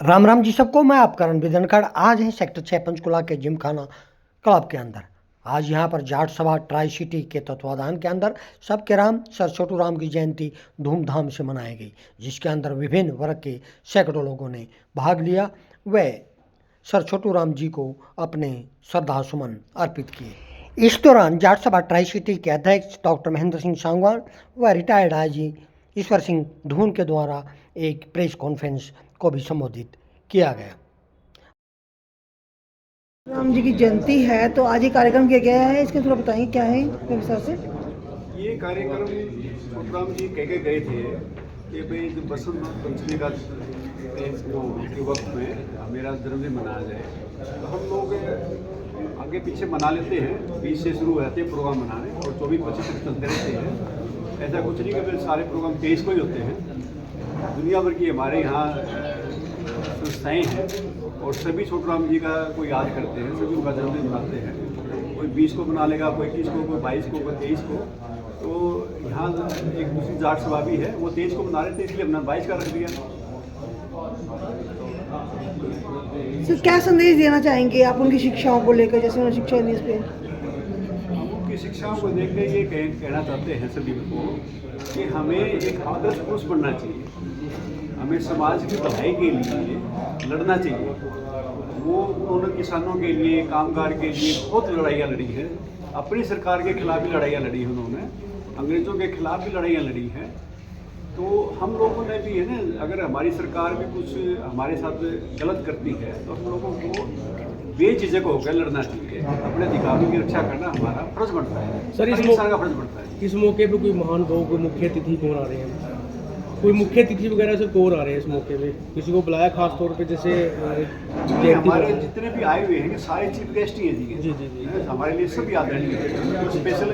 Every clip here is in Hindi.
राम राम जी सबको। मैं आपका रणबीर धनखड़। आज है सेक्टर 6 पंचकुला के जिमखाना क्लब के अंदर। आज यहाँ पर जाट सभा ट्राई सिटी के तत्वाधान के अंदर सबके राम सर छोटू राम की जयंती धूमधाम से मनाई गई, जिसके अंदर विभिन्न वर्ग के सैकड़ों लोगों ने भाग लिया। वे सर छोटू राम जी को अपने श्रद्धा सुमन अर्पित किए। इस दौरान जाट सभा ट्राई सिटी के अध्यक्ष डॉक्टर महेंद्र सिंह सांगवान व रिटायर्ड आईजी ईश्वर सिंह धून के द्वारा एक प्रेस कॉन्फ्रेंस को भी संबोधित किया गया। राम जी की जयंती है तो आज ये कार्यक्रम किया गया है, इसके थोड़ा बताइए क्या है मेरे हिसाब से। ये कार्यक्रम छोटूराम जी कह के गए थे कि भाई जो बसंत पंचमी का के वक्त में मेरा जन्मदिन मनाया जाए, तो हम लोग आगे पीछे मना लेते हैं। 20 से शुरू रहते हैं प्रोग्राम मनाने और 24-25 तक चलते रहते हैं। ऐसा कुछ नहीं कि सारे प्रोग्राम 23 को ही होते हैं। दुनिया भर की हमारे यहाँ संस्थाएँ हैं और सभी छोटूराम जी का कोई याद करते हैं, सभी उनका जन्मदिन मनाते हैं। कोई 20 को मना लेगा, कोई 21 को, कोई 22 को, कोई 23 को। तो यहाँ एक दूसरी जाट सभा भी है, वो 23 को मना रहे थे, इसलिए हमने 22 का रख दिया। तो क्या संदेश देना चाहेंगे आप उनकी शिक्षाओं को लेकर, जैसे उन्होंने शिक्षा दी इस पे? हम उनकी शिक्षाओं को देख के ये कहना चाहते हैं सभी को कि हमें एक आदर्श पुरुष बनना चाहिए। हमें समाज की भलाई के लिए लड़ना चाहिए। वो उन्होंने किसानों के लिए, कामगार के लिए बहुत लड़ाइयाँ लड़ी हैं। अपनी सरकार के खिलाफ भी लड़ाइयाँ लड़ी हैं उन्होंने, अंग्रेज़ों के खिलाफ भी लड़ाइयाँ लड़ी हैं। तो हम लोगों ने भी है ना, अगर हमारी सरकार भी कुछ हमारे साथ गलत करती है तो हम लोगों को बेझिझक होकर लड़ना चाहिए। अपने अधिकारों की रक्षा करना हमारा फर्ज बनता है, सर। हर इंसान का फर्ज बनता है। इस मौके पे कोई महान भाव, कोई मुख्य अतिथि कौन आ रहे हैं? कोई मुख्य अतिथि वगैरह से कौन आ रहे हैं इस मौके पे? किसी को बुलाया खास तौर पे? जैसे हमारे जितने भी आए हुए हैं सारे चीफ गेस्ट ही हैं जी जी जी। हमारे लिए सभी आदरणीय है। तो स्पेशल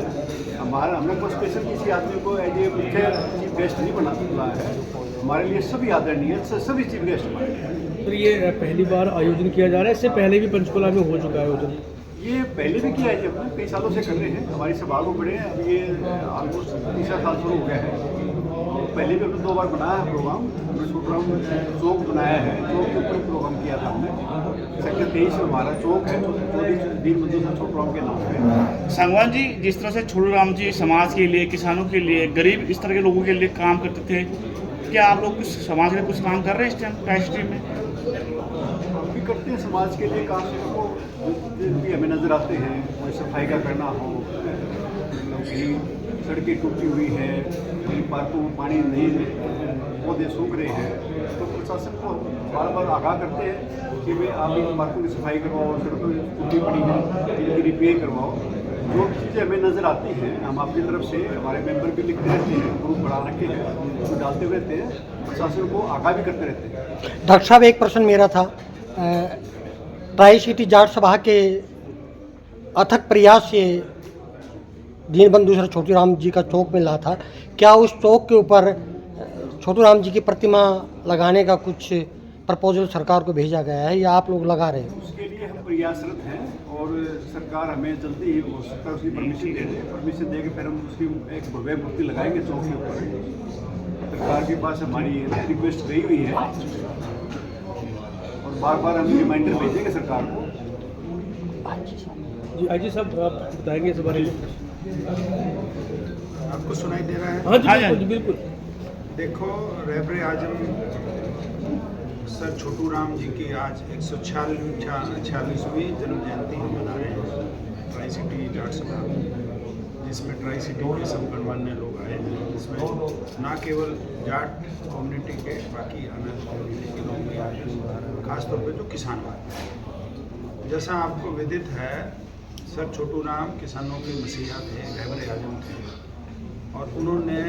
हमने को स्पेशल किसी आदमी को एज ए मुख्य चीफ गेस्ट नहीं बुलाया है। हमारे लिए सभी आदरणीय है, सभी चीफ गेस्ट हमारे हैं। तो ये पहली बार आयोजन किया जा रहा है, इससे पहले भी पंचकुला में हो चुका है आयोजन? ये पहले भी किया है जी, अपने कई सालों से कर रहे हैं। हमारी सभा को बड़े हैं, अब ये ऑलमोस्ट 30 साल शुरू हो गया है। पहले भी हमने 2 बार बनाया है प्रोग्राम। हमने छोटूराम चौक बनाया है, चौक के ऊपर प्रोग्राम किया था हमने। सेक्टर 23 में हमारा चौक है, दीन बंधु छोटूराम के नाम पे। सांगवान जी, जिस तरह से छोटूराम जी समाज के लिए, किसानों के लिए, गरीब इस तरह के लोगों के लिए काम करते थे, क्या आप लोग कुछ समाज के लिए कुछ काम कर रहे हैं इस टाइम ट्राई में? हम भी करते हैं समाज के लिए काम। को भी हमें नज़र आते हैं, कोई सफाई का करना हो, कहीं सड़कें टूटी हुई है, कहीं पार्कों में पानी नहीं, पौधे सूख रहे हैं, तो प्रशासन को बार बार आगाह करते हैं कि भाई आप इन पार्कों की सफाई करवाओ, सड़कों टूटी पड़ी है इनकी रिपेयर करवाओ। जो चीज़ें हमें नज़र आती हैं हम अपनी तरफ से, हमारे मेंबर भी लिखते रहते हैं, ग्रुप बढ़ा रखे हैं, उसको डालते रहते हैं, प्रशासन को आगाह भी करते रहते हैं। डॉक्टर साहब, एक प्रश्न मेरा था। ट्राई सिटी जाट सभा के अथक प्रयास से दीनबंधु सर छोटू राम जी का चौक मिला था। क्या उस चौक के ऊपर छोटू राम जी की प्रतिमा लगाने का कुछ प्रपोजल सरकार को भेजा गया है या आप लोग लगा रहे हैं? उसके लिए हम प्रयासरत हैं और सरकार हमें जल्दी ही हो सकता है उसकी परमिशन दे दे। परमिशन दे के फिर हम उसकी एक भव्य मूर्ति लगाएंगे चौक के ऊपर। सरकार के पास हमारी रिक्वेस्ट गई हुई है और बार बार हम रिमाइंडर भेजेंगे सरकार को। जी आईजी साहब, आप बताएंगे इस बारे में? आपको सुनाई दे रहा है? हाँ जी, बिल्कुल बिल्कुल। देखो, रहबर आजम सर छोटू राम जी की आज 146वीं जन्म जयंती हम मना रहे हैं ट्राई सिटी जाट सभा, जिसमें ट्राई सिटी के सब गणमान्य लोग आए हैं। जिसमें ना केवल जाट कम्युनिटी के, बाकी अन्य कम्युनिटी के लोग भी आए हैं, खासतौर पर जो किसान भाई हैं। जैसा आपको विदित है, सर छोटू राम किसानों के मसीहा थे, रहबर आजम थे और उन्होंने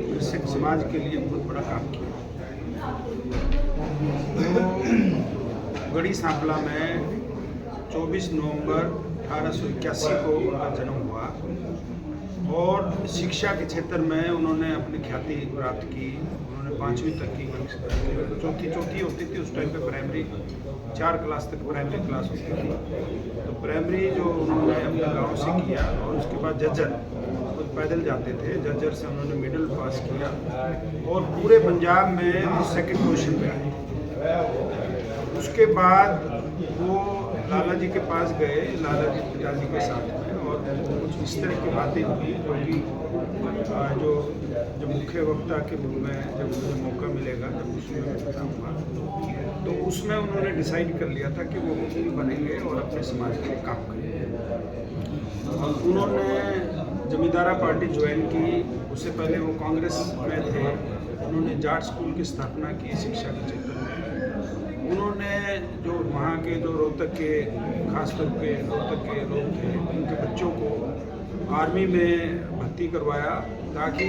कृषक समाज के लिए बहुत बड़ा काम किया। गढ़ी सांपला में 24 नवंबर 1881 को उनका जन्म हुआ और शिक्षा के क्षेत्र में उन्होंने अपनी ख्याति प्राप्त की। उन्होंने 5वीं तक की, चौथी होती थी उस टाइम पे प्राइमरी, 4 क्लास तक प्राइमरी क्लास होती थी। तो प्राइमरी जो उन्होंने अपने गांव से किया और उसके बाद जज्जर पैदल जाते थे, जज्जर से उन्होंने मिडिल पास किया और पूरे पंजाब में 2nd पोजीशन पे आए। उसके बाद वो लाला जी के पास गए, लाला जी पिताजी के साथ में, और कुछ इस तरह की बातें हुई जो कि जो जब मुख्य वक्ता के रूप में जब मुझे मौका मिलेगा जब उसमें मैं बताऊँगा, तो उसमें उन्होंने डिसाइड कर लिया था कि वो वकील बनेंगे और अपने समाज के लिए काम करेंगे। और उन्होंने जमींदारा पार्टी ज्वाइन की। उससे पहले वो कांग्रेस में थे। उन्होंने जाट स्कूल की स्थापना की शिक्षा के क्षेत्र में। उन्होंने जो वहाँ के जो रोहतक के, खासतौर पे रोहतक के लोग थे, उनके बच्चों को आर्मी में भर्ती करवाया ताकि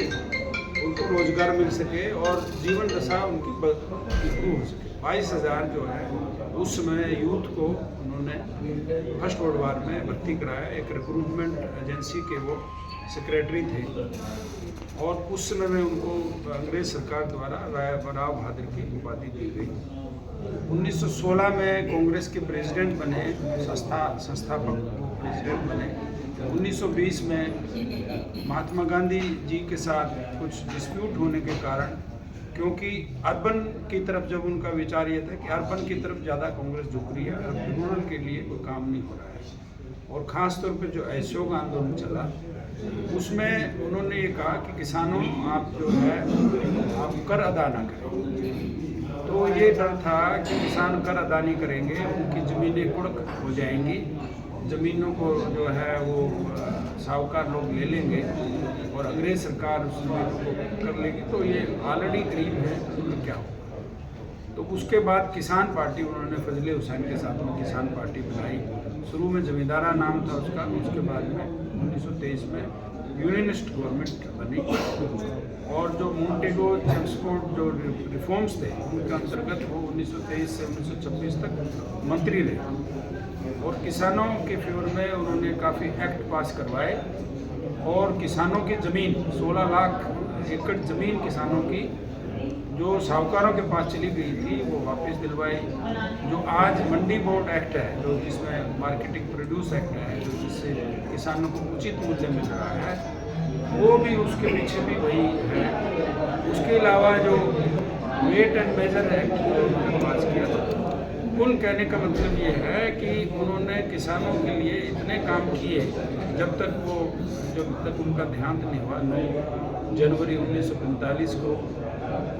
उनको रोजगार मिल सके और जीवन दशा उनकी इम्प्रूव हो सके। 22,000 जो है उस समय यूथ को उन्होंने फर्स्ट वर्ल्ड वार में भर्ती कराया। एक रिक्रूटमेंट एजेंसी के वो सेक्रेटरी थे और उस समय में उनको अंग्रेज सरकार द्वारा राव बहादुर की उपाधि दी गई। 1916 में कांग्रेस के प्रेसिडेंट बने, संस्थापक प्रेसिडेंट बने। 1920 में महात्मा गांधी जी के साथ कुछ डिस्प्यूट होने के कारण, क्योंकि अर्बन की तरफ जब उनका विचार ये था कि अर्बन की तरफ ज़्यादा कांग्रेस झुक रही है, रूरल के लिए कोई काम नहीं हो रहा है, और ख़ास तौर पे जो असहयोग आंदोलन चला उसमें उन्होंने ये कहा कि किसानों, आप जो है आप कर अदा ना करें। तो ये डर था कि किसान कर अदा नहीं करेंगे, उनकी ज़मीनें कुड़क हो जाएंगी, ज़मीनों को जो है वो साहूकार लोग ले लेंगे और अंग्रेज सरकार उस ज़मीनों को कर लेगी, तो ये ऑलरेडी गरीब है तो क्या होगा। तो उसके बाद किसान पार्टी उन्होंने फजले हुसैन के साथ में किसान पार्टी बनाई। शुरू में जमींदारा नाम था उसका, उसके बाद में 1923 में यूनियनिस्ट गवर्नमेंट बनी और जो मोंटेगो चेम्सफोर्ड जो रिफॉर्म्स थे उनके अंतर्गत वो 1923 से 1926 तक मंत्री रहे और किसानों के फेवर में उन्होंने काफ़ी एक्ट पास करवाए और किसानों की ज़मीन 16 लाख एकड़ ज़मीन किसानों की जो साहूकारों के पास चली गई थी वो वापस दिलवाई। जो आज मंडी बोर्ड एक्ट है, जो जिसमें मार्केटिंग प्रोड्यूस एक्ट है, जो जिससे किसानों को उचित मूल्य मिल रहा है, वो भी उसके पीछे भी वही है। उसके अलावा जो वेट एंड मेजर एक्ट जो उन्होंने पास किया, कुल कहने का मतलब ये है कि उन्होंने किसानों के लिए इतने काम किए जब तक उनका देहांत नहीं हुआ। 9 जनवरी 1945 को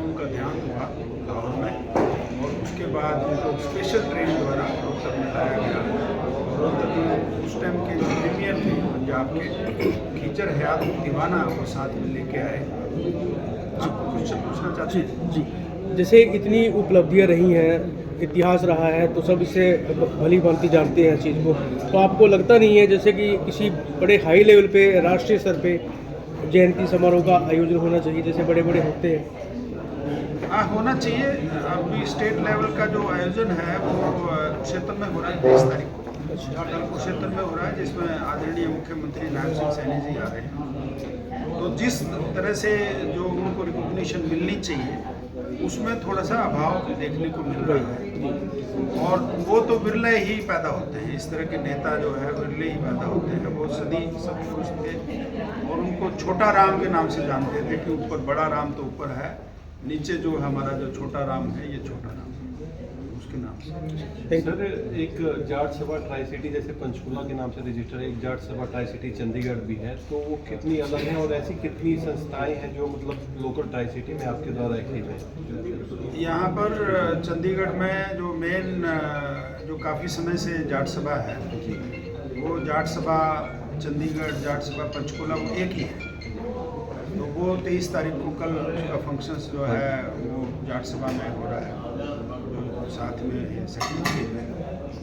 उनका देहांत हुआ लाहौर में और उसके बाद उनको स्पेशल ट्रेन द्वारा रोहतक में लाया गया। रोहतक में उस टाइम के जो प्रीमियर थे पंजाब के खीचर हयात दीवाना वो साथ में लेके आए। आपको कुछ पूछना चाहते हैं? जी, जैसे इतनी उपलब्धियां रही हैं, इतिहास रहा है, तो सब इसे भली भांति जानते हैं इस चीज़ को, तो आपको लगता नहीं है जैसे कि किसी बड़े हाई लेवल पे, राष्ट्रीय स्तर पे जयंती समारोह का आयोजन होना चाहिए जैसे बड़े बड़े होते हैं? हाँ, होना चाहिए। अभी स्टेट लेवल का जो आयोजन है वो कुरुक्षेत्र में हो रहा है 23 तारीख को। कल कुरुक्षेत्र में हो रहा है जिसमें आदरणीय मुख्यमंत्री नायब सिंह सैनी जी आ रहे हैं। तो जिस तरह से जो उनको रिकॉग्निशन मिलनी चाहिए उसमें थोड़ा सा अभाव देखने को मिल रहा है और वो तो बिरले ही पैदा होते हैं। इस तरह के नेता जो है बिरले ही पैदा होते हैं। वो सदी सब खुश थे और उनको छोटा राम के नाम से जानते थे कि ऊपर बड़ा राम तो ऊपर है, नीचे जो हमारा जो छोटा राम है ये छोटा राम है, उसके नाम से। सर, एक जाट सभा ट्राई सिटी जैसे पंचकूला के नाम से रजिस्टर है, एक जाट सभा ट्राई सिटी चंडीगढ़ भी है, तो वो कितनी अलग है और ऐसी कितनी संस्थाएं हैं जो मतलब लोकल ट्राई सिटी में आपके द्वारा एक्टिव है? यहाँ पर चंडीगढ़ में जो मेन जो काफ़ी समय से जाट सभा है वो जाट सभा चंडीगढ़, जाट सभा पंचकूला वो एक ही है। तो वो 23 तारीख को कल उसका फंक्शंस जो है वो जाट सभा में हो रहा है, जो साथ में सेक्रेटरी है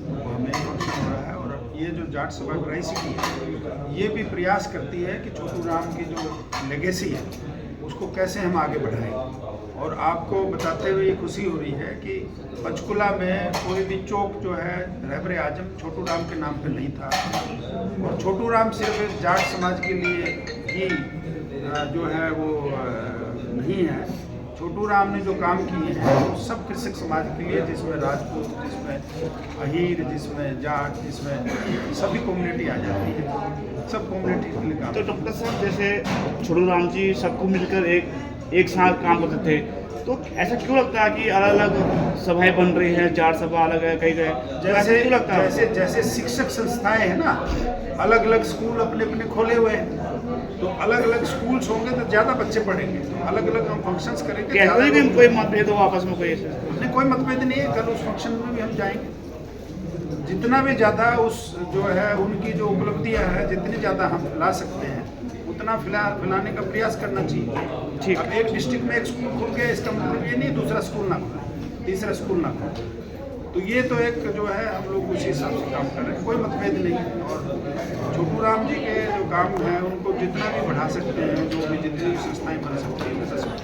वो हमें फंक्शन हो रहा है। और ये जो जाट सभा ट्राई सिटी है ये भी प्रयास करती है कि छोटू राम की जो लेगेसी है उसको कैसे हम आगे बढ़ाएं। और आपको बताते हुए ये खुशी हो रही है कि पंचकुला में कोई भी चौक जो है रहबर आजम छोटू राम के नाम पे नहीं था और छोटू राम सिर्फ एक जाट समाज के लिए ही जो है वो नहीं है। छोटू राम ने जो काम किए हैं वो सब कृषक समाज के लिए, जिसमें राजपूत, जिसमें अहीर, जिसमें जाट, जिसमें सभी कम्युनिटी आ जाती है, सब कम्युनिटी के लिए काम। तो डॉक्टर साहब, जैसे छोटू राम जी सबको मिलकर एक साथ काम करते थे, तो ऐसा क्यों लगता है कि अलग अलग सभाएं बन रही हैं, जाट सभा अलग है, कई गए तो ऐसा जैसे क्यों लगता है? जैसे जैसे शिक्षक संस्थाएं हैं ना, अलग अलग स्कूल अपने अपने खोले हुए हैं, तो अलग अलग स्कूल्स होंगे तो ज़्यादा बच्चे पढ़ेंगे, तो अलग अलग हम फंक्शंस करेंगे। क्या ज़्यादा भी लोग- कोई मतभेद हो आपस में कोई ऐसे? नहीं, कोई मतभेद नहीं है, कल उस फंक्शन में भी हम जाएंगे। जितना भी ज़्यादा उस जो है उनकी जो उपलब्धियां हैं, जितनी ज़्यादा हम ला सकते हैं उतना फैलाने का प्रयास करना चाहिए। ठीक। अब एक डिस्ट्रिक्ट में एक स्कूल खुल गया, इसका मतलब ये नहीं दूसरा स्कूल ना खुले, तीसरा स्कूल ना खुले। तो ये तो एक जो है हम लोग उसी हिसाब से काम कर रहे हैं, कोई मतभेद नहीं है। और छोटू राम जी के जो काम हैं उनको जितना भी बढ़ा सकते हैं, जो भी जितनी भी संस्थाएं बन सकती हैं वैसा सब